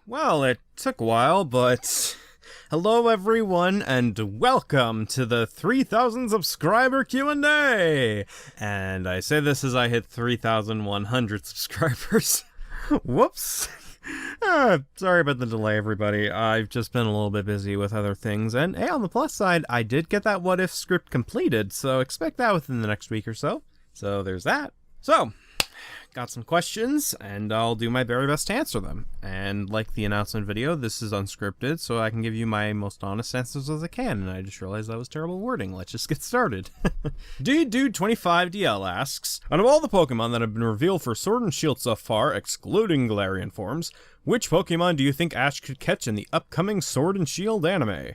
Well, it took a while, but hello everyone, and welcome to the 3,000 subscriber Q&A! And I say this as I hit 3,100 subscribers. Whoops! Sorry about the delay, everybody. I've just been a little bit busy with other things, and hey, on the plus side, I did get that what if script completed, so expect that within the next week or so. So there's that. So, got some questions, and I'll do my very best to answer them. And like the announcement video, this is unscripted, so I can give you my most honest answers as I can, and I just realized that was terrible wording. Let's just get started. D.Dude25 DL asks, out of all the Pokemon that have been revealed for Sword and Shield so far, excluding Galarian forms, which Pokemon do you think Ash could catch in the upcoming Sword and Shield anime?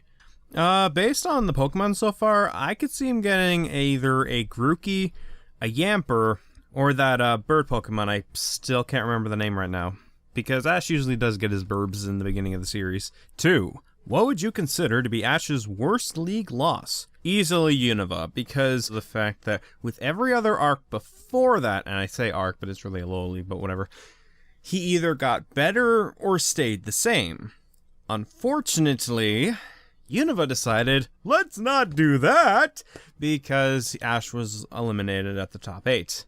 Based on the Pokemon so far, I could see him getting either a Grookey, a Yamper, or that bird Pokemon. I still can't remember the name right now, because Ash usually does get his burbs in the beginning of the series. 2. What would you consider to be Ash's worst league loss? Easily Unova, because of the fact that with every other arc before that, and I say arc, but it's really a low league, but whatever, he either got better or stayed the same. Unfortunately, Unova decided, let's not do that, because Ash was eliminated at the top 8.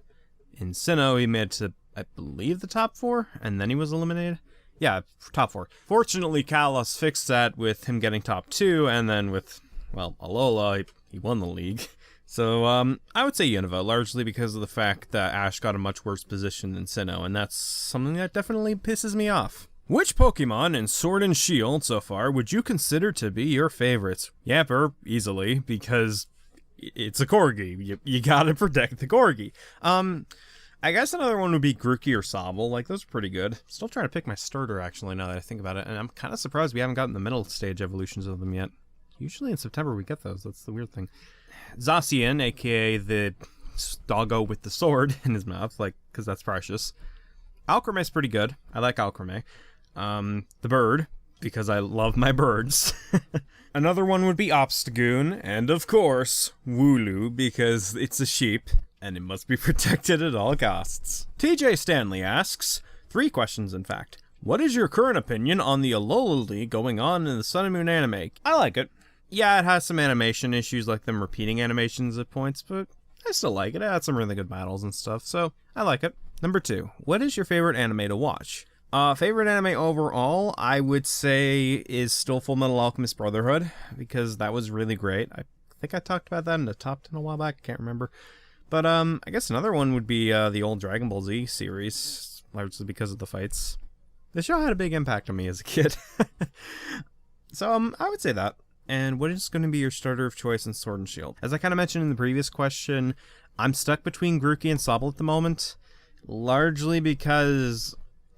In Sinnoh, he made it to, I believe, the top 4, and then he was eliminated? Yeah, top 4. Fortunately, Kalos fixed that with him getting top 2, and then with, well, Alola, he won the league. So, I would say Unova, largely because of the fact that Ash got a much worse position than Sinnoh, and that's something that definitely pisses me off. Which Pokemon in Sword and Shield so far would you consider to be your favorites? Yamper, easily, because it's a Corgi. You gotta protect the Corgi. I guess another one would be Grookey or Sobble. Like, those are pretty good. Still trying to pick my starter, actually, now that I think about it. And I'm kind of surprised we haven't gotten the middle stage evolutions of them yet. Usually in September we get those. That's the weird thing. Zacian, aka the doggo with the sword in his mouth, like, because that's precious. Alcreme's pretty good. I like Alcreme. The bird, because I love my birds. Another one would be Obstagoon. And, of course, Wooloo, because it's a sheep. And it must be protected at all costs. TJ Stanley asks, 3 questions in fact. What is your current opinion on the Alola League going on in the Sun and Moon anime? I like it. Yeah, it has some animation issues, like them repeating animations at points, but I still like it. It had some really good battles and stuff, so I like it. Number 2, what is your favorite anime to watch? Favorite anime overall, I would say, is still Fullmetal Alchemist Brotherhood, because that was really great. I think I talked about that in the top 10 a while back, I can't remember. But, I guess another one would be, the old Dragon Ball Z series, largely because of the fights. The show had a big impact on me as a kid. So, I would say that. And what is going to be your starter of choice in Sword and Shield? As I kind of mentioned in the previous question, I'm stuck between Grookey and Sobble at the moment, largely because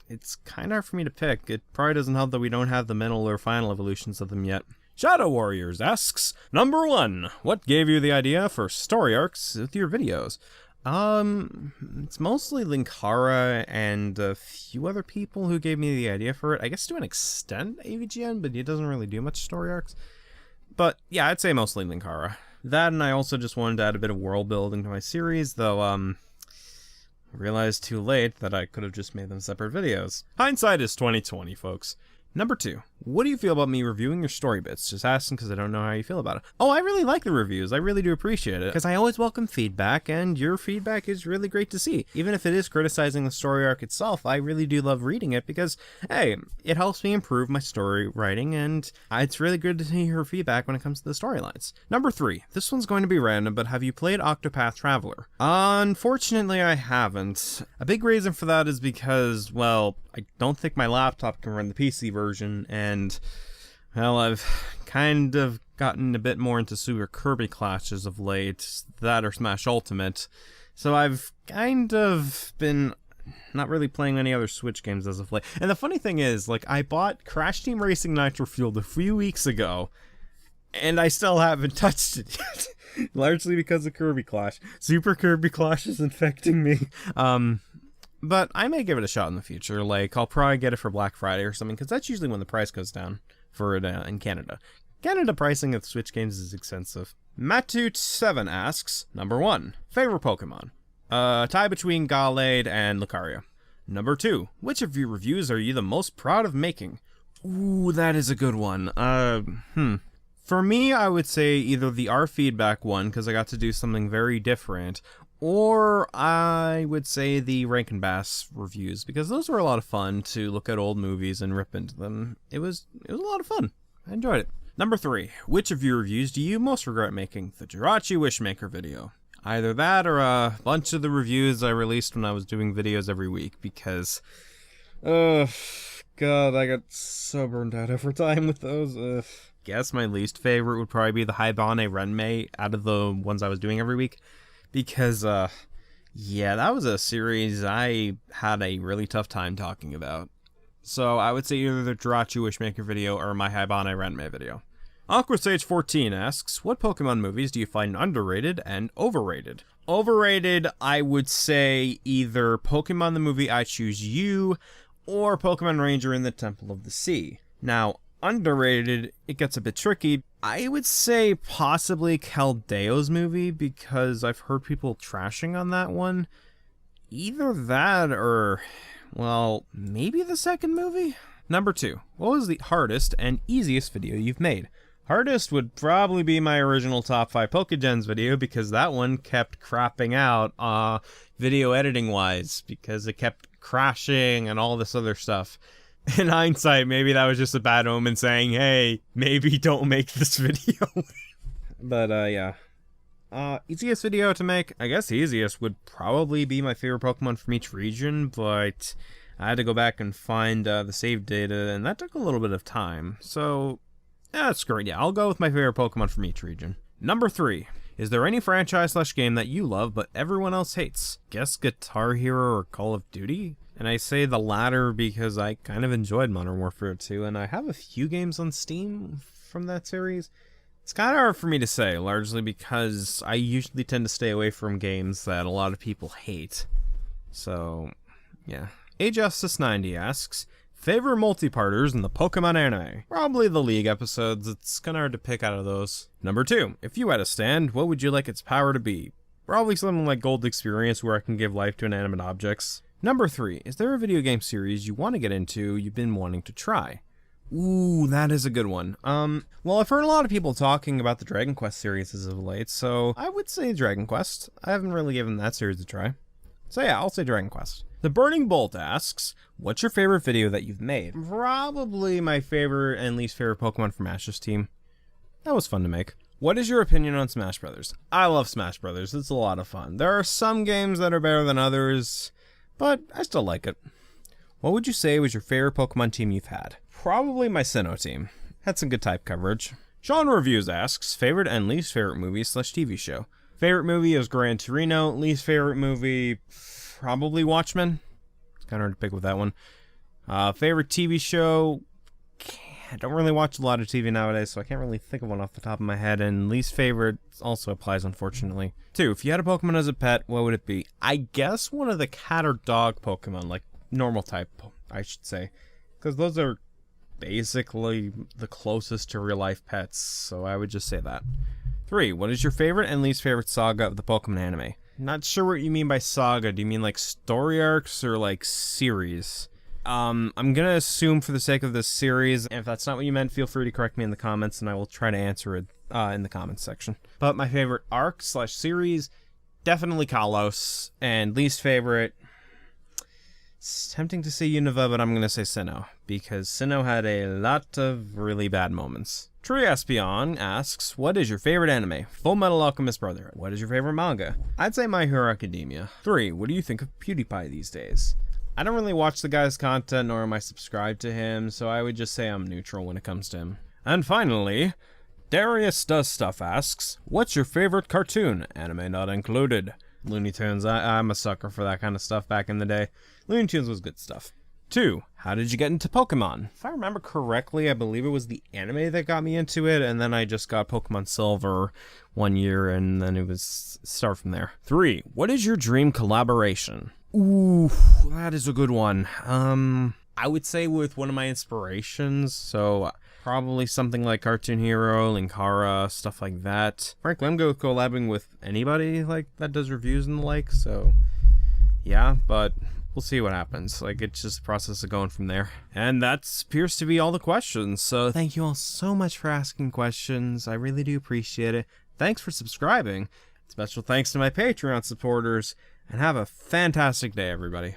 it's kind of hard for me to pick. It probably doesn't help that we don't have the middle or final evolutions of them yet. Shadow Warriors asks, number 1, what gave you the idea for story arcs with your videos? It's mostly Linkara and a few other people who gave me the idea for it. I guess to an extent AVGN, but it doesn't really do much story arcs. But yeah, I'd say mostly Linkara. That, and I also just wanted to add a bit of world building to my series, though, I realized too late that I could have just made them separate videos. Hindsight is 20/20, folks. Number 2, what do you feel about me reviewing your story bits? Just asking because I don't know how you feel about it. Oh, I really like the reviews. I really do appreciate it, because I always welcome feedback, and your feedback is really great to see. Even if it is criticizing the story arc itself, I really do love reading it, because, hey, it helps me improve my story writing, and it's really good to hear your feedback when it comes to the storylines. Number 3, this one's going to be random, but have you played Octopath Traveler? Unfortunately, I haven't. A big reason for that is because, well, I don't think my laptop can run the PC version, and, well, I've kind of gotten a bit more into Super Kirby clashes of late, that or Smash Ultimate, so I've kind of been not really playing any other Switch games as of late. And the funny thing is, like, I bought Crash Team Racing Nitro Fueled a few weeks ago, and I still haven't touched it yet, largely because of Kirby Clash. Super Kirby Clash is infecting me. But I may give it a shot in the future. Like, I'll probably get it for Black Friday or something, because that's usually when the price goes down for it in Canada. Canada pricing of Switch games is expensive. Matute7 asks, number 1, favorite Pokemon? Tie between Gallade and Lucario. Number 2, which of your reviews are you the most proud of making? Ooh, that is a good one. For me, I would say either the R feedback one, because I got to do something very different, or I would say the Rankin Bass reviews, because those were a lot of fun to look at old movies and rip into them. It was a lot of fun. I enjoyed it. Number 3, which of your reviews do you most regret making? The Jirachi Wishmaker video. Either that or a bunch of the reviews I released when I was doing videos every week, because, God, I got so burned out over time with those. Guess my least favorite would probably be the Haibane Renmei out of the ones I was doing every week, because, yeah, that was a series I had a really tough time talking about. So I would say either the Jirachi Wishmaker video or my Haibane Renmei video. AquaSage14 asks, what Pokemon movies do you find underrated and overrated? Overrated, I would say either Pokemon the movie I Choose You or Pokemon Ranger in the Temple of the Sea. Now, underrated, it gets a bit tricky. I would say possibly Caldeo's movie, because I've heard people trashing on that one. Either that or, well, maybe the second movie? Number 2, what was the hardest and easiest video you've made? Hardest would probably be my original top 5 Pokegens video, because that one kept crapping out video editing wise, because it kept crashing and all this other stuff. In hindsight, maybe that was just a bad omen saying, hey, maybe don't make this video. But yeah. Easiest video to make? I guess the easiest would probably be my favorite Pokemon from each region, but I had to go back and find the save data, and that took a little bit of time. So, yeah, that's great. Yeah, I'll go with my favorite Pokemon from each region. Number 3. Is there any franchise/game that you love but everyone else hates? Guess Guitar Hero or Call of Duty? And I say the latter because I kind of enjoyed Modern Warfare 2, and I have a few games on Steam from that series. It's kind of hard for me to say, largely because I usually tend to stay away from games that a lot of people hate. So, yeah. AJustice90 asks, favorite multi-parters in the Pokemon anime? Probably the League episodes. It's kind of hard to pick out of those. Number 2, if you had a stand, what would you like its power to be? Probably something like Gold Experience, where I can give life to inanimate objects. Number 3, is there a video game series you want to get into you've been wanting to try? Ooh, that is a good one. Well, I've heard a lot of people talking about the Dragon Quest series as of late, so I would say Dragon Quest. I haven't really given that series a try. So yeah, I'll say Dragon Quest. The Burning Bolt asks, what's your favorite video that you've made? Probably my favorite and least favorite Pokemon from Ash's team. That was fun to make. What is your opinion on Smash Brothers? I love Smash Brothers. It's a lot of fun. There are some games that are better than others, but I still like it. What would you say was your favorite Pokemon team you've had? Probably my Sinnoh team. Had some good type coverage. Sean Reviews asks, favorite and least favorite movie/TV show? Favorite movie is Gran Torino. Least favorite movie, probably Watchmen. It's kind of hard to pick with that one. Favorite TV show, I don't really watch a lot of TV nowadays, so I can't really think of one off the top of my head. And least favorite also applies, unfortunately. 2, if you had a Pokemon as a pet, what would it be? I guess one of the cat or dog Pokemon, like normal type, I should say. Because those are basically the closest to real life pets, so I would just say that. 3, what is your favorite and least favorite saga of the Pokemon anime? Not sure what you mean by saga. Do you mean like story arcs or like series? I'm gonna assume for the sake of this series, and if that's not what you meant, feel free to correct me in the comments and I will try to answer it in the comments section. But my favorite arc/series, definitely Kalos, and least favorite, it's tempting to say Unova, but I'm gonna say Sinnoh, because Sinnoh had a lot of really bad moments. True Espeon asks, what is your favorite anime? Full Metal Alchemist Brotherhood. What is your favorite manga? I'd say My Hero Academia. 3, what do you think of PewDiePie these days? I don't really watch the guy's content, nor am I subscribed to him, so I would just say I'm neutral when it comes to him. And finally, Darius Does Stuff asks, what's your favorite cartoon? Anime not included. Looney Tunes. I'm a sucker for that kind of stuff back in the day. Looney Tunes was good stuff. 2, how did you get into Pokemon? If I remember correctly, I believe it was the anime that got me into it, and then I just got Pokemon Silver one year, and then it was start from there. 3, what is your dream collaboration? Ooh, that is a good one. I would say with one of my inspirations, so probably something like Cartoon Hero, Linkara, stuff like that. Frankly, I'm good with collabing with anybody like that does reviews and the like, so yeah, but we'll see what happens. Like, it's just a process of going from there. And that appears to be all the questions. So thank you all so much for asking questions. I really do appreciate it. Thanks for subscribing. Special thanks to my Patreon supporters. And have a fantastic day, everybody.